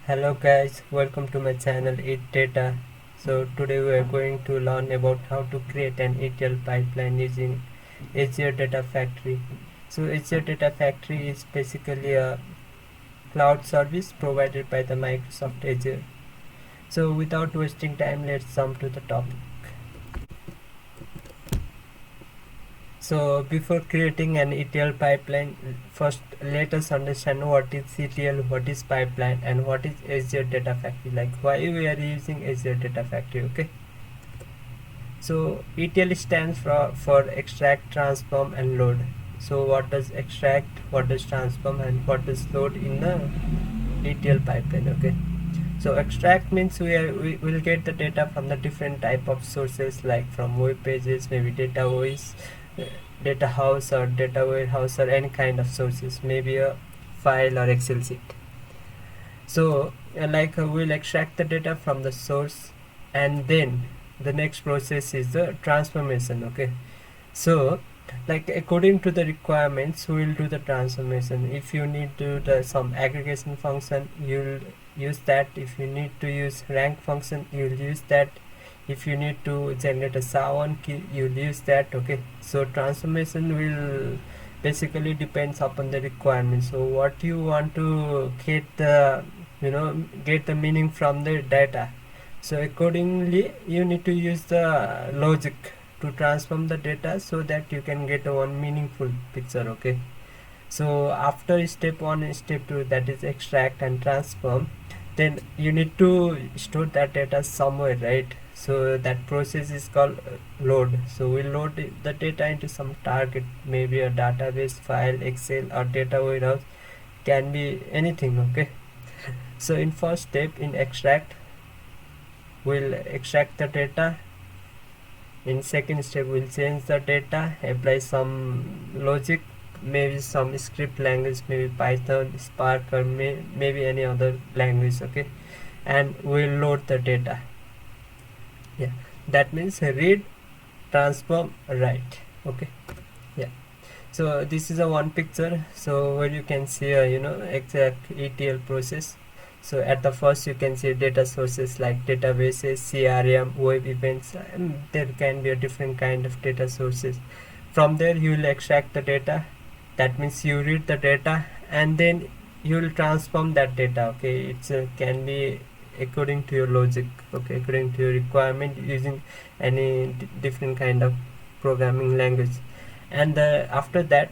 Hello guys, welcome to my channel Data. So today we are going to learn about how to create an ETL pipeline using Azure Data Factory. So Azure Data Factory is basically a cloud service provided by the Microsoft Azure. So without wasting time, let's jump to the topic. So before creating an ETL pipeline, first let us understand what is ETL, what is pipeline, and what is Azure Data Factory. Like why we are using Azure Data Factory. Okay. So ETL stands for extract, transform, and load. So what does extract, what does transform, and what does load in the ETL pipeline? Okay. So extract means we will get the data from the different type of sources, like from web pages, maybe data voice, data house or data warehouse, or any kind of sources, maybe a file or Excel sheet. So we'll extract the data from the source, and then the next process is the transformation. Okay. So like according to the requirements, we will do the transformation. If you need to do some aggregation function, you'll use that. If you need to use rank function, you'll use that. If you need to generate a SHA-1 key, you'll use that. Okay. So transformation will basically depends upon the requirement. So what you want to get the get the meaning from the data, so accordingly you need to use the logic to transform the data so that you can get one meaningful picture. Okay. So after step 1 and step 2, that is extract and transform, then you need to store that data somewhere, right? So that process is called load. So we load the data into some target, maybe a database, file, Excel, or data warehouse, can be anything. Okay. So in first step, in extract, we'll extract the data. In second step, we'll change the data, apply some logic, maybe some script language, maybe Python, Spark, or maybe any other language. Okay. And we'll load the data. Yeah, that means read, transform, write. Okay. Yeah. So this is a one picture, so where you can see exact ETL process. So at the first you can see data sources like databases, CRM, web events, and there can be a different kind of data sources. From there you will extract the data. That means you read the data, and then you will transform that data. Okay. It can be according to your logic. Okay. According to your requirement, using any different kind of programming language. And after that,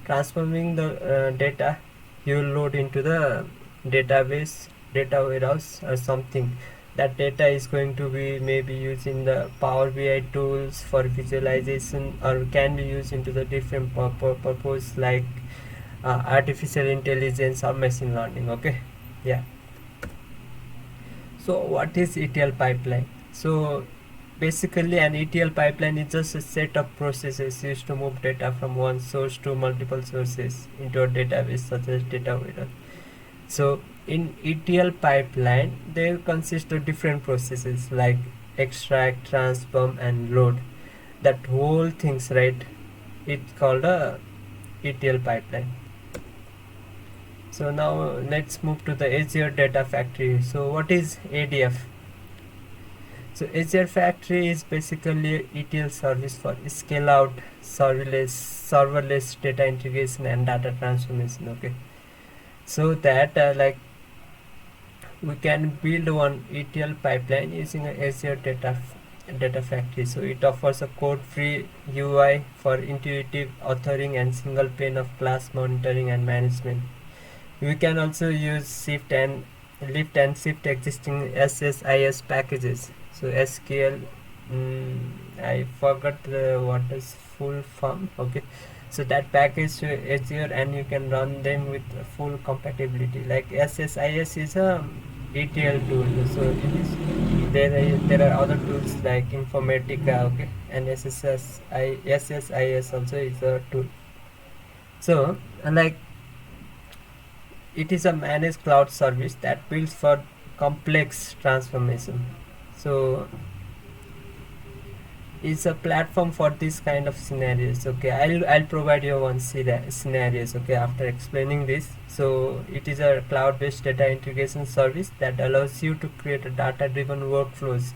transforming the data, you will load into the database, data warehouse, or something. That data is going to be maybe used in the Power BI tools for visualization, or can be used into the different purpose like artificial intelligence or machine learning. Okay. Yeah. So what is ETL pipeline? So basically an ETL pipeline is just a set of processes used to move data from one source to multiple sources into a database such as data warehouse. So in ETL pipeline, there consist of different processes like extract, transform, and load. That whole things, right? It's called a ETL pipeline. So now let's move to the Azure Data Factory. So what is ADF? So Azure Factory is basically a ETL service for scale out, serverless data integration, and data transformation. Okay. So that we can build one ETL pipeline using Azure Data Factory. So it offers a code-free UI for intuitive authoring and single pane of glass monitoring and management. We can also use lift and shift existing SSIS packages. So SQL, I forgot what is full form. Okay. So that package to Azure, and you can run them with full compatibility. Like SSIS is a ETL tool. So it is there are other tools like Informatica. Okay. And SSIS also is a tool. So it is a managed cloud service that builds for complex transformation. So is a platform for this kind of scenarios. Okay, I'll provide you one scenarios, okay, after explaining this. So it is a cloud-based data integration service that allows you to create a data-driven workflows.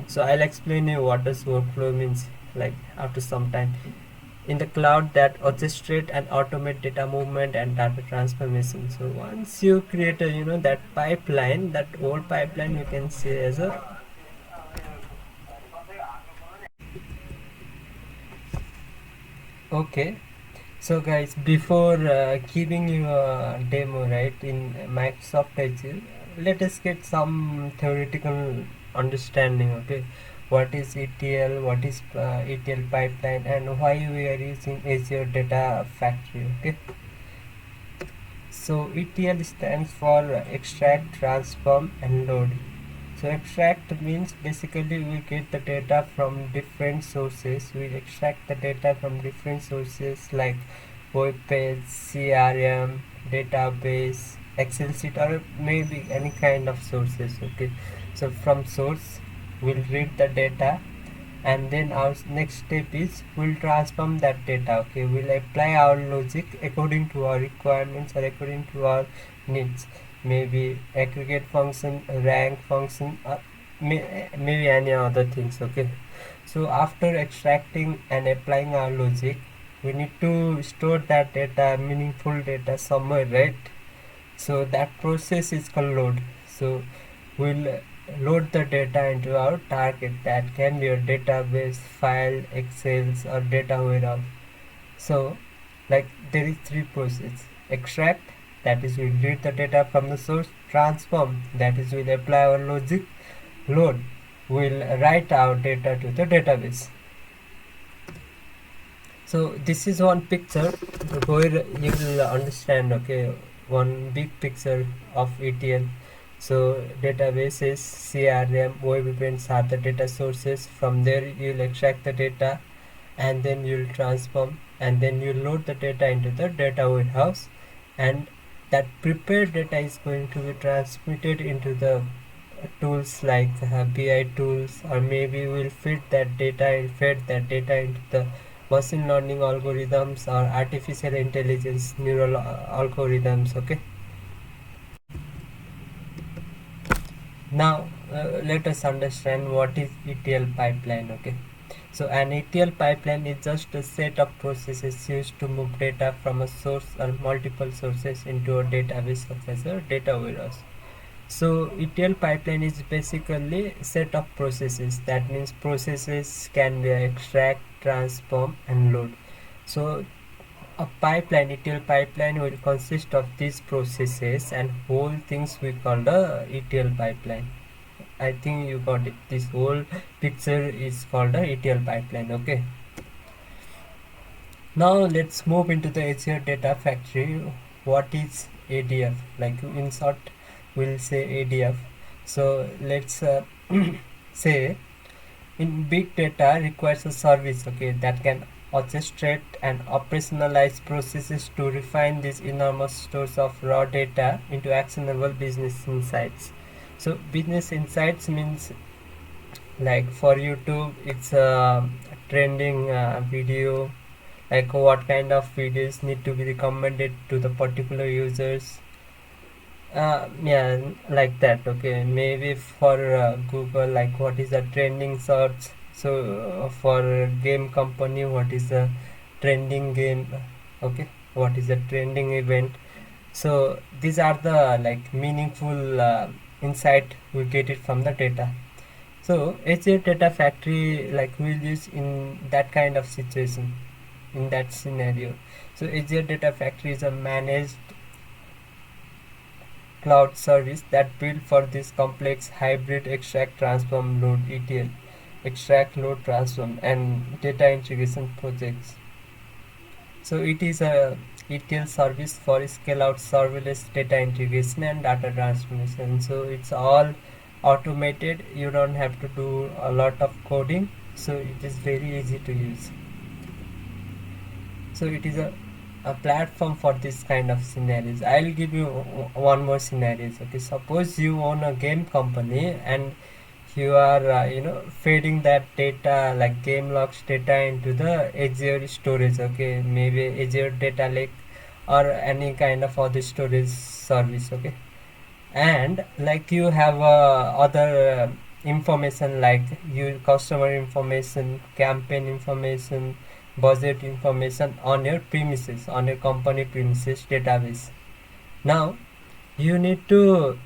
So I'll explain you what does workflow means, like after some time, in the cloud that orchestrate and automate data movement and data transformation. So once you create a, that pipeline, that whole pipeline you can say as a, okay. So guys, before giving you a demo, right, in Microsoft Azure, let us get some theoretical understanding. Okay, what is ETL, what is ETL pipeline, and why we are using Azure Data Factory. Okay, so ETL stands for extract, transform, and load. So extract means basically we get the data from different sources. We extract the data from different sources like web page, CRM, database, Excel sheet, or maybe any kind of sources. Okay, so from source we'll read the data, and then our next step is we'll transform that data. Okay, we'll apply our logic according to our requirements or according to our needs, maybe aggregate function, rank function, or maybe any other things. Okay, so after extracting and applying our logic, we need to store that data, meaningful data, somewhere, right? So that process is called load. So we'll load the data into our target, that can be a database, file, excels, or data warehouse. So like there is three process: extract, that is we'll read the data from the source; transform, that is we'll apply our logic; load, we'll write our data to the database. So this is one picture where you will understand, okay, one big picture of ETL. So databases, CRM, web events are the data sources. From there you'll extract the data, and then you'll transform, and then you load the data into the data warehouse, and that prepared data is going to be transmitted into the tools like BI tools, or maybe we'll feed that data and fed that data into the machine learning algorithms or artificial intelligence neural algorithms. Okay, now let us understand what is ETL pipeline. Okay, so an ETL pipeline is just a set of processes used to move data from a source or multiple sources into a database such as a data warehouse. So ETL pipeline is basically set of processes. That means processes can be extract, transform, and load. So a pipeline, ETL pipeline, will consist of these processes, and whole things we call the ETL pipeline. I think you got it. This whole picture is called the ETL pipeline. Okay. Now let's move into the Azure Data Factory. What is ADF? Like in short, we'll say ADF. So let's say in big data requires a service, okay, that can orchestrate and operationalize processes to refine these enormous stores of raw data into actionable business insights. So business insights means, like for YouTube it's a trending video, like what kind of videos need to be recommended to the particular users, yeah, like that. Okay, maybe for Google, like what is the trending search. So for game company, what is the trending game. Okay, what is the trending event. So these are the like meaningful insight we get it from the data. So Azure Data Factory, like we'll use in that kind of situation, in that scenario. So Azure Data Factory is a managed cloud service that built for this complex hybrid extract, transform, load, ETL, extract, load, transform, and data integration projects. So it is a ETL service for scale out serverless data integration and data transformation. So it's all automated. You don't have to do a lot of coding. So it is very easy to use. So it is a platform for this kind of scenarios. I'll give you one more scenarios. Okay, suppose you own a game company and you are feeding that data like game logs data into the Azure storage, okay, maybe Azure data lake or any kind of other storage service, okay. And like you have other information like your customer information, campaign information, budget information on your premises, on your company premises database. Now you need to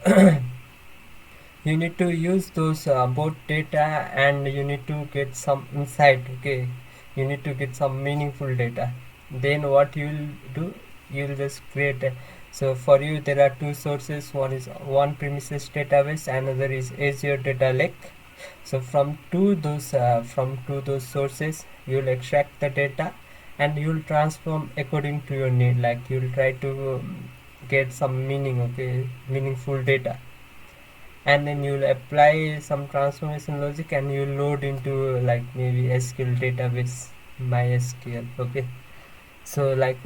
you need to use those both data, and you need to get some insight, okay. You need to get some meaningful data. Then what you will do, you will just create so for you there are two sources. One is one premises database, another is Azure data lake. So from two those sources you will extract the data, and you will transform according to your need, like you will try to get some meaning, okay, meaningful data. And then you'll apply some transformation logic, and you load into like maybe SQL database, MySQL, okay. So like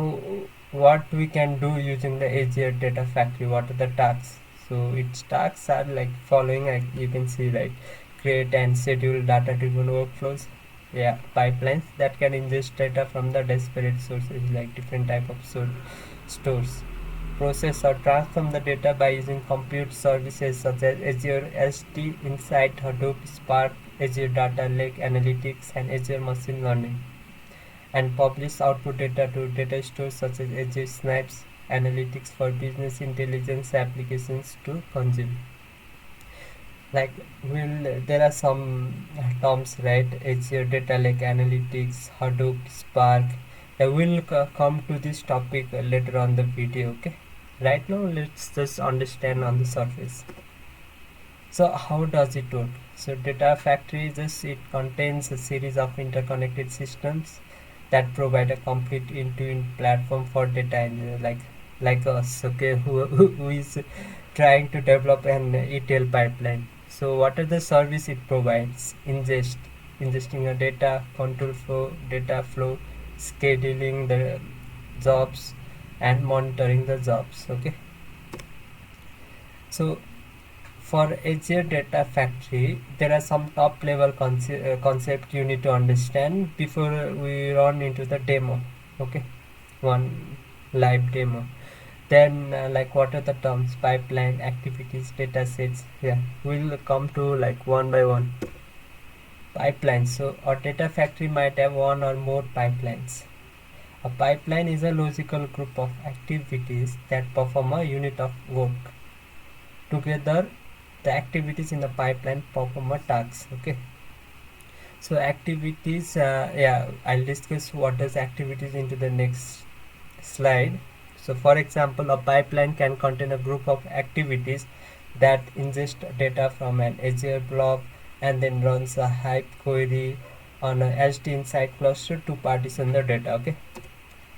what we can do using the Azure Data Factory, what are the tasks? So its tasks are like following, like you can see, right? Create and schedule data driven workflows, yeah, pipelines that can ingest data from the disparate sources, like different type of stores. Process or transform the data by using compute services such as Azure SD, Insight, Hadoop, Spark, Azure Data Lake Analytics, and Azure Machine Learning, and publish output data to data stores such as Azure Snipes Analytics for business intelligence applications to consume. Like there are some terms, right? Azure Data Lake Analytics, Hadoop, Spark. I will come to this topic later on the video, okay. Right now let's just understand on the surface. So how does it work? So data factory is just, it contains a series of interconnected systems that provide a complete end-to-end platform for data engineer, like us, okay, who is trying to develop an ETL pipeline. So what are the service it provides? Ingesting a data, data flow, scheduling the jobs, and monitoring the jobs, okay. So for Azure Data Factory, there are some top level concept you need to understand before we run into the demo, okay, one live demo. Then like what are the terms? Pipeline, activities, data sets. Yeah, we'll come to like one by one. Pipeline. So a data factory might have one or more pipelines. A pipeline is a logical group of activities that perform a unit of work. Together, the activities in the pipeline perform a task, okay. So activities, yeah, I'll discuss what does activities into the next slide. So for example, a pipeline can contain a group of activities that ingest data from an Azure blob and then runs a Hive query on a HD Insight cluster to partition the data, okay.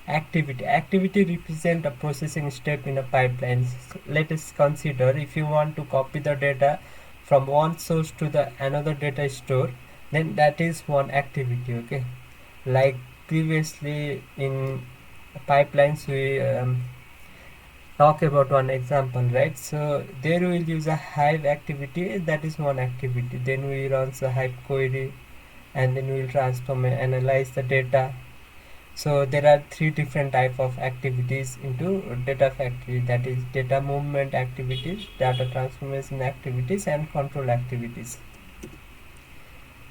Activity represent a processing step in a pipeline. So let us consider, if you want to copy the data from one source to the another data store, then that is one activity, okay. Like previously in pipelines we talk about one example, right? So there we will use a Hive activity, that is one activity. Then we run a Hive query, and then we will transform and analyze the data. So there are three different type of activities into data factory, that is data movement activities, data transformation activities, and control activities.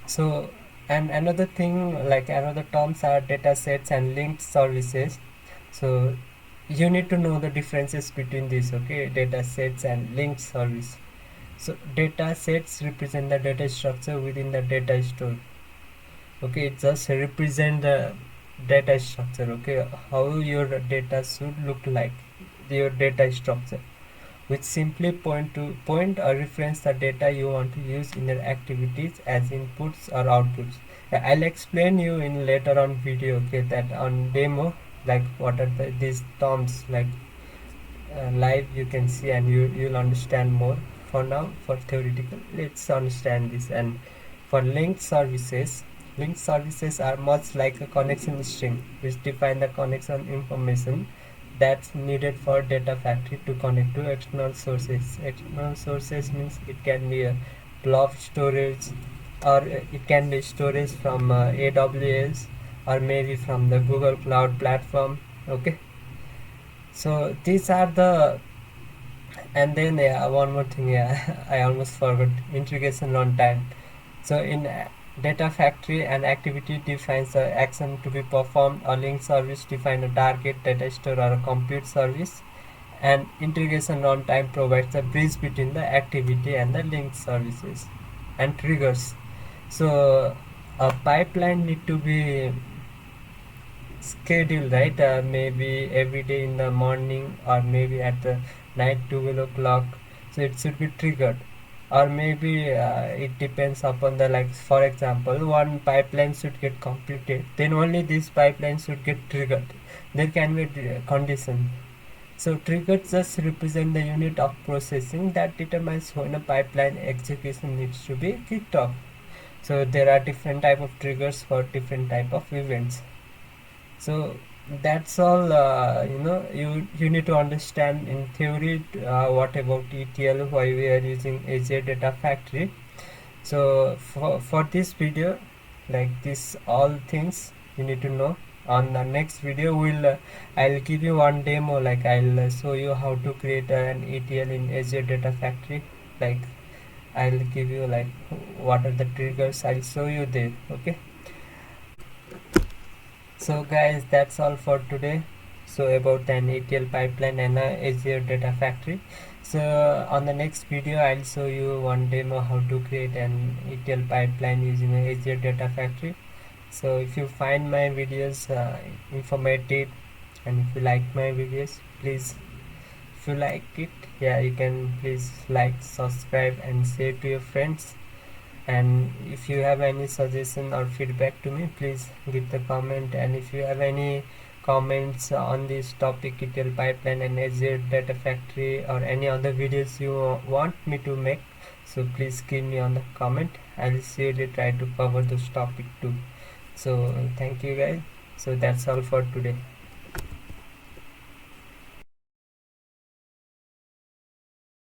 So and another thing, like another terms are data sets and linked services. So you need to know the differences between these, okay, data sets and linked service. So data sets represent the data structure within the data store, okay. It just represent the data structure, okay, how your data should look like, your data structure, which simply point or reference the data you want to use in your activities as inputs or outputs. I'll explain you in later on video, okay, that on demo, like what are these terms, like live you can see, and you'll understand more. For now, for theoretical, let's understand this. And for linked services are much like a connection string, which define the connection information that's needed for data factory to connect to external sources. External sources means it can be a blob storage, or it can be storage from AWS, or maybe from the Google Cloud platform. Okay, so these are the, and then one more thing, yeah, I almost forgot, integration runtime. So in Data Factory, an activity defines the action to be performed. A link service defines a target data store or a compute service. And integration runtime provides a bridge between the activity and the link services. And triggers. So a pipeline need to be scheduled, right? Maybe every day in the morning, or maybe at the night 12 o'clock. So it should be triggered, or maybe it depends upon the, like, for example, one pipeline should get completed, then only this pipeline should get triggered. There can be a condition. So triggers just represent the unit of processing that determines when a pipeline execution needs to be kicked off. So there are different type of triggers for different type of events. So that's all. You need to understand in theory what about ETL, why we are using Azure Data Factory. So for this video, like this all things you need to know. On the next video I'll give you one demo, like I'll show you how to create an ETL in Azure Data Factory. Like I'll give you like what are the triggers, I'll show you there. Okay, so guys, that's all for today. So about an ETL pipeline and Azure Data Factory. So on the next video I'll show you one demo how to create an ETL pipeline using Azure Data Factory. So if you find my videos informative, and if you like my videos, please, if you like it, yeah, you can please like, subscribe and share to your friends. And if you have any suggestion or feedback to me, please give the comment. And if you have any comments on this topic, ETL pipeline and Azure Data Factory, or any other videos you want me to make, so please give me on the comment. I'll surely try to cover this topic too. So thank you guys. So that's all for today.